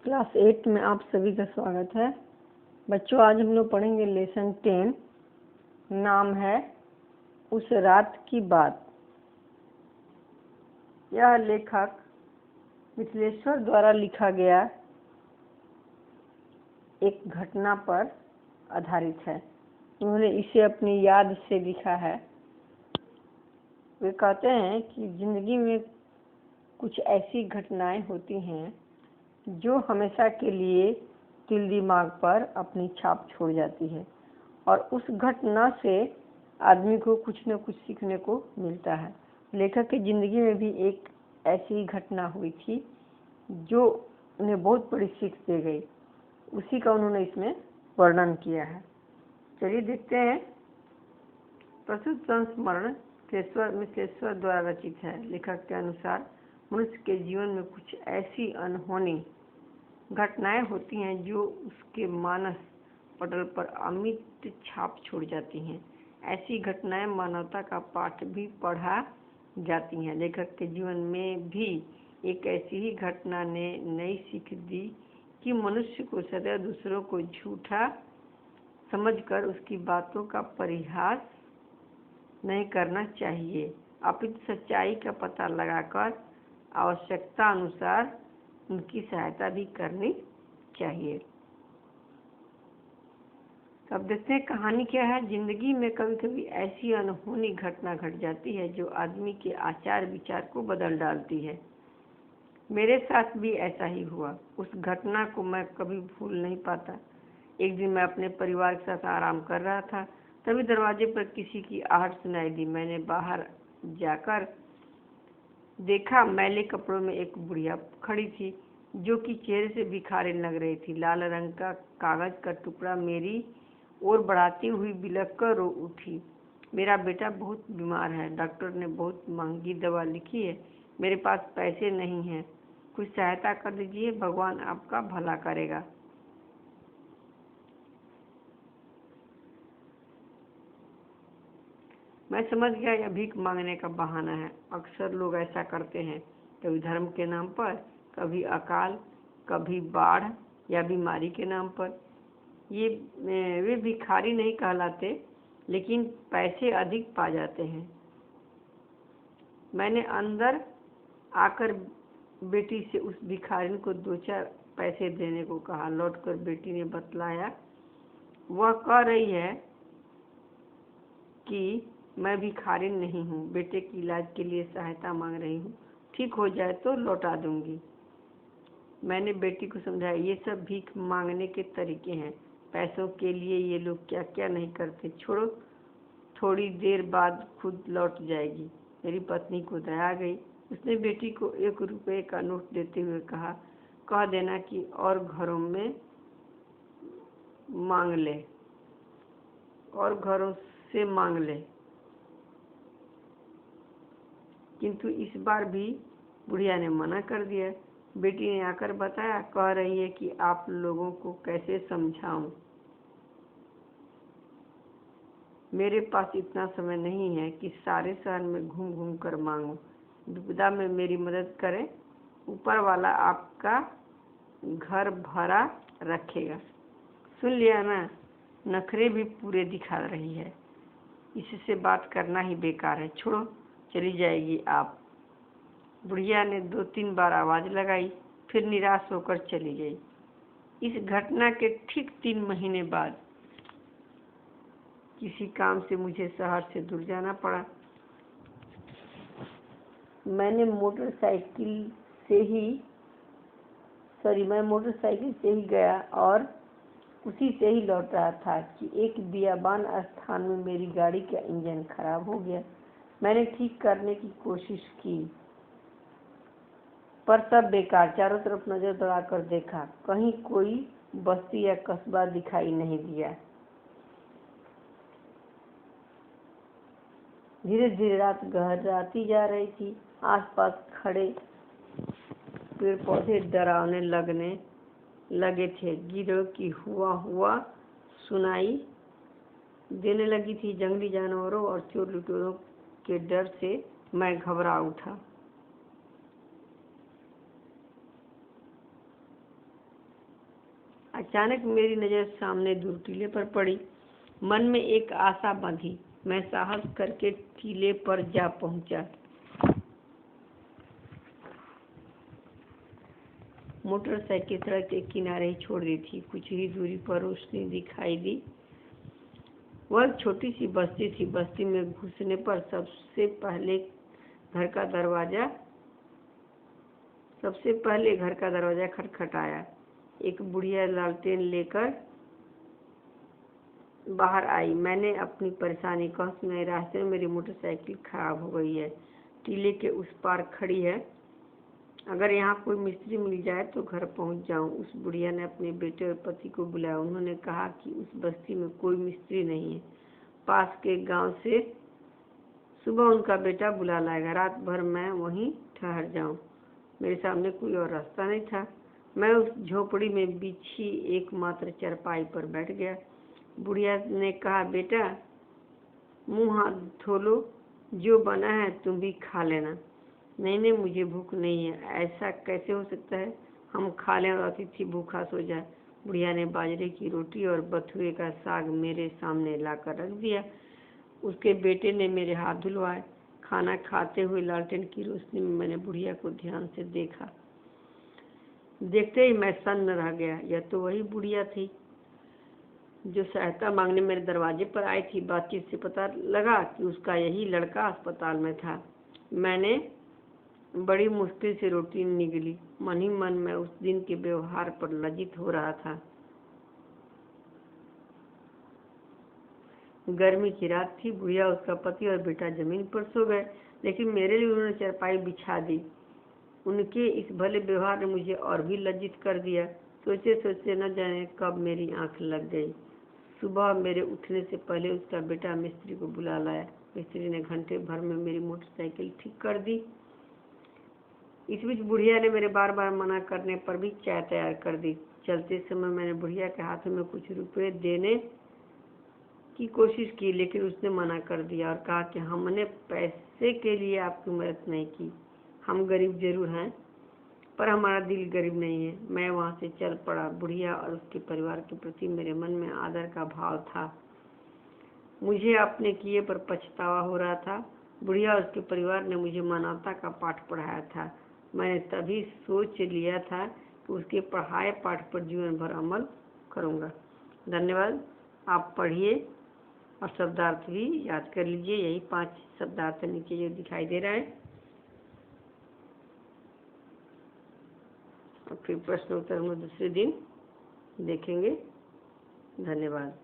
Class 8 में आप सभी का स्वागत है। बच्चों, आज हम लोग पढ़ेंगे लेसन 10। नाम है उस रात की बात। यह लेखक मिथिलेश्वर द्वारा लिखा गया एक घटना पर आधारित है। उन्होंने इसे अपनी याद से लिखा है। वे कहते हैं कि जिंदगी में कुछ ऐसी घटनाएं होती हैं जो हमेशा के लिए दिल दिमाग पर अपनी छाप छोड़ जाती है और उस घटना से आदमी को कुछ न कुछ सीखने को मिलता है। लेखक की ज़िंदगी में भी एक ऐसी घटना हुई थी जो उन्हें बहुत बड़ी सीख दे गई। उसी का उन्होंने इसमें वर्णन किया है। चलिए देखते हैं। प्रस्तुत संस्मरण मिथिलेश्वर द्वारा रचित है। लेखक के अनुसार मनुष्य के जीवन में कुछ ऐसी अनहोनी घटनाएं होती हैं जो उसके मानस पटल पर अमिट छाप छोड़ जाती हैं। ऐसी घटनाएं मानवता का पाठ भी पढ़ा जाती हैं। लेखक के जीवन में भी एक ऐसी ही घटना ने नई सीख दी कि मनुष्य को सदैव दूसरों को झूठा समझकर उसकी बातों का परिहास नहीं करना चाहिए, अपितु सच्चाई का पता लगाकर आवश्यकता अनुसार उनकी सहायता भी करनी चाहिए। अब देखते हैं कहानी क्या है। जिंदगी में कभी कभी ऐसी अनहोनी घटना घट जाती है जो आदमी के आचार विचार को बदल डालती है। मेरे साथ भी ऐसा ही हुआ। उस घटना को मैं कभी भूल नहीं पाता। एक दिन मैं अपने परिवार के साथ आराम कर रहा था, तभी दरवाजे पर किसी की आहट सुनाई दी। मैंने बाहर जाकर देखा, मैले कपड़ों में एक बुढ़िया खड़ी थी जो कि चेहरे से भिखारिन लग रही थी। लाल रंग का कागज का टुकड़ा मेरी ओर बढ़ाती हुई बिलख कर रो उठी। मेरा बेटा बहुत बीमार है, डॉक्टर ने बहुत महंगी दवा लिखी है, मेरे पास पैसे नहीं हैं, कुछ सहायता कर दीजिए, भगवान आपका भला करेगा। मैं समझ गया यह भीख मांगने का बहाना है। अक्सर लोग ऐसा करते हैं, कभी धर्म के नाम पर, कभी अकाल, कभी बाढ़ या बीमारी के नाम पर। वे भिखारी नहीं कहलाते, लेकिन पैसे अधिक पा जाते हैं। मैंने अंदर आकर बेटी से उस भिखारिन को 2-4 पैसे देने को कहा। लौटकर बेटी ने बतलाया, वह कह रही है कि मैं भिखारिन नहीं हूँ, बेटे के इलाज के लिए सहायता मांग रही हूँ, ठीक हो जाए तो लौटा दूंगी। मैंने बेटी को समझाया, ये सब भीख मांगने के तरीके हैं, पैसों के लिए ये लोग क्या क्या नहीं करते, छोड़ो, थोड़ी देर बाद खुद लौट जाएगी। मेरी पत्नी को दया आ गई। उसने बेटी को 1 रुपये का नोट देते हुए कहा, कह देना कि और घरों में मांग ले, और घरों से मांग ले। किंतु इस बार भी बुढ़िया ने मना कर दिया। बेटी ने आकर बताया, कह रही है कि आप लोगों को कैसे समझाऊं, मेरे पास इतना समय नहीं है कि सारे शहर में घूम घूम कर मांगूं। विपदा में मेरी मदद करें, ऊपर वाला आपका घर भरा रखेगा। सुन लिया ना, नखरे भी पूरे दिखा रही है, इससे बात करना ही बेकार है, छोड़ो, चली जाएगी आप। बुढ़िया ने 2-3 बार आवाज़ लगाई, फिर निराश होकर चली गई। इस घटना के ठीक 3 महीने बाद किसी काम से मुझे शहर से दूर जाना पड़ा। मैं मोटरसाइकिल से ही गया और उसी से ही लौट रहा था कि एक बियाबान स्थान में मेरी गाड़ी का इंजन खराब हो गया। मैंने ठीक करने की कोशिश की, पर सब बेकार। चारों तरफ नजर दौड़ाकर देखा, कहीं कोई बस्ती या कस्बा दिखाई नहीं दिया। धीरे धीरे रात गहराती जा रही थी। आसपास खड़े पेड़ पौधे डरावने लगने लगे थे। गिरोह की हुआ सुनाई देने लगी थी। जंगली जानवरों और चोर लुटेरों के डर से मैं घबरा उठा। अचानक मेरी नज़र सामने दूर टीले पर पड़ी। मन में एक आशा बंधी। मैं साहस करके टीले पर जा पहुंचा। मोटरसाइकिल सड़क के किनारे ही छोड़ दी थी। कुछ ही दूरी पर रोशनी दिखाई दी। वह एक छोटी सी बस्ती थी। बस्ती में घुसने पर सबसे पहले घर का दरवाजा खटखटाया। एक बुढ़िया लालटेन लेकर बाहर आई। मैंने अपनी परेशानी कहा, सुनाई। रास्ते में मेरी मोटरसाइकिल खराब हो गई है, टीले के उस पार खड़ी है। अगर यहाँ कोई मिस्त्री मिल जाए तो घर पहुँच जाऊँ। उस बुढ़िया ने अपने बेटे और पति को बुलाया। उन्होंने कहा कि उस बस्ती में कोई मिस्त्री नहीं है, पास के गांव से सुबह उनका बेटा बुला लाएगा। रात भर मैं वहीं ठहर जाऊं। मेरे सामने कोई और रास्ता नहीं था। मैं उस झोपड़ी में बिछी एकमात्र चारपाई पर बैठ गया। बुढ़िया ने कहा, बेटा मुंह हाथ धो लो, जो बना है तुम भी खा लेना। नहीं, मुझे भूख नहीं है। ऐसा कैसे हो सकता है, हम खा लें और अतिथि भूखा सो जाए। बुढ़िया ने बाजरे की रोटी और बथुए का साग मेरे सामने लाकर रख दिया। उसके बेटे ने मेरे हाथ धुलवाए। खाना खाते हुए लालटेन की रोशनी में मैंने बुढ़िया को ध्यान से देखा। देखते ही मैं सन्न रह गया। यह तो वही बुढ़िया थी जो सहायता मांगने मेरे दरवाजे पर आई थी। बातचीत से पता लगा कि उसका यही लड़का अस्पताल में था। मैंने बड़ी मुश्किल से रोटी निगली। मन ही मन मैं उस दिन के व्यवहार पर लज्जित हो रहा था। गर्मी की रात थी। बुढ़िया, उसका पति और बेटा जमीन पर सो गए, लेकिन मेरे लिए उन्होंने चारपाई बिछा दी। उनके इस भले व्यवहार ने मुझे और भी लज्जित कर दिया। सोचते सोचते न जाने कब मेरी आंख लग गई। सुबह मेरे उठने से पहले उसका बेटा मिस्त्री को बुला लाया। मिस्त्री ने घंटे भर में मेरी मोटरसाइकिल ठीक कर दी। इस बीच बुढ़िया ने मेरे बार बार मना करने पर भी चाय तैयार कर दी। चलते समय मैंने बुढ़िया के हाथों में कुछ रुपए देने की कोशिश की, लेकिन उसने मना कर दिया और कहा कि हमने पैसे के लिए आपकी मदद नहीं की। हम गरीब जरूर हैं, पर हमारा दिल गरीब नहीं है। मैं वहाँ से चल पड़ा। बुढ़िया और उसके परिवार के प्रति मेरे मन में आदर का भाव था। मुझे अपने किए पर पछतावा हो रहा था। बुढ़िया और उसके परिवार ने मुझे मानवता का पाठ पढ़ाया था। मैंने तभी सोच लिया था कि उसके पढ़ाए पाठ पर जीवन भर अमल करूँगा। धन्यवाद। आप पढ़िए और शब्दार्थ भी याद कर लीजिए। यही 5 शब्दार्थ नीचे जो दिखाई दे रहा है। और फिर प्रश्न उत्तर हम दूसरे दिन देखेंगे। धन्यवाद।